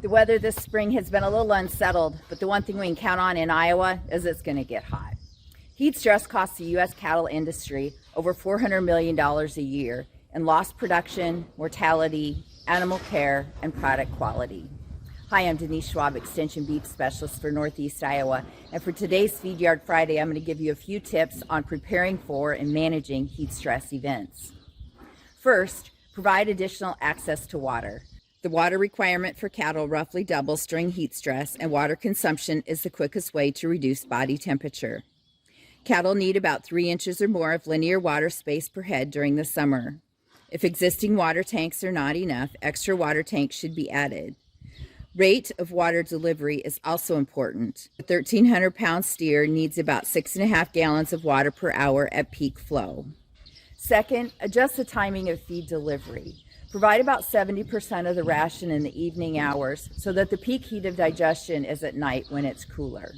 The weather this spring has been a little unsettled, but the one thing we can count on in Iowa is it's going to get hot. Heat stress costs the U.S. cattle industry over $400 million a year in lost production, mortality, animal care, and product quality. Hi, I'm Denise Schwab, Extension Beef Specialist for Northeast Iowa, and for today's Feedyard Friday, I'm going to give you a few tips on preparing for and managing heat stress events. First, provide additional access to water. The water requirement for cattle roughly doubles during heat stress, and water consumption is the quickest way to reduce body temperature. Cattle need about 3 inches or more of linear water space per head during the summer. If existing water tanks are not enough, extra water tanks should be added. Rate of water delivery is also important. A 1,300-pound steer needs about 6.5 gallons of water per hour at peak flow. Second, adjust the timing of feed delivery. Provide about 70% of the ration in the evening hours so that the peak heat of digestion is at night when it's cooler.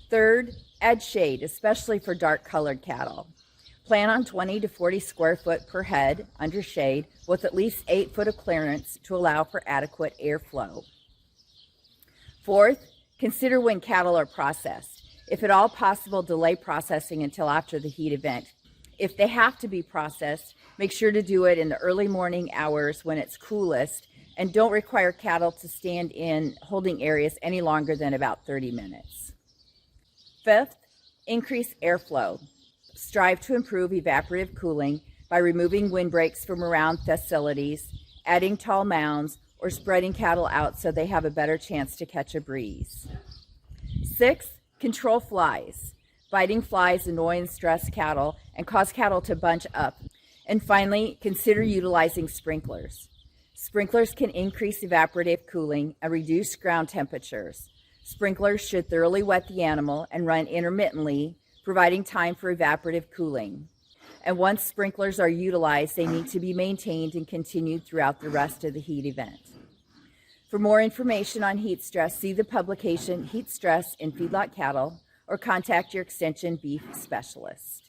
Third, add shade, especially for dark-colored cattle. Plan on 20 to 40 square foot per head under shade with at least 8 foot of clearance to allow for adequate airflow. Fourth, consider when cattle are processed. If at all possible, delay processing until after the heat event. If they have to be processed, make sure to do it in the early morning hours when it's coolest, and don't require cattle to stand in holding areas any longer than about 30 minutes. Fifth, increase airflow. Strive to improve evaporative cooling by removing windbreaks from around facilities, adding tall mounds, or spreading cattle out so they have a better chance to catch a breeze. Sixth, control flies. Biting flies annoy and stress cattle and cause cattle to bunch up. And finally, consider utilizing sprinklers. Sprinklers can increase evaporative cooling and reduce ground temperatures. Sprinklers should thoroughly wet the animal and run intermittently, providing time for evaporative cooling. And once sprinklers are utilized, they need to be maintained and continued throughout the rest of the heat event. For more information on heat stress, see the publication Heat Stress in Feedlot Cattle or contact your Extension Beef Specialist.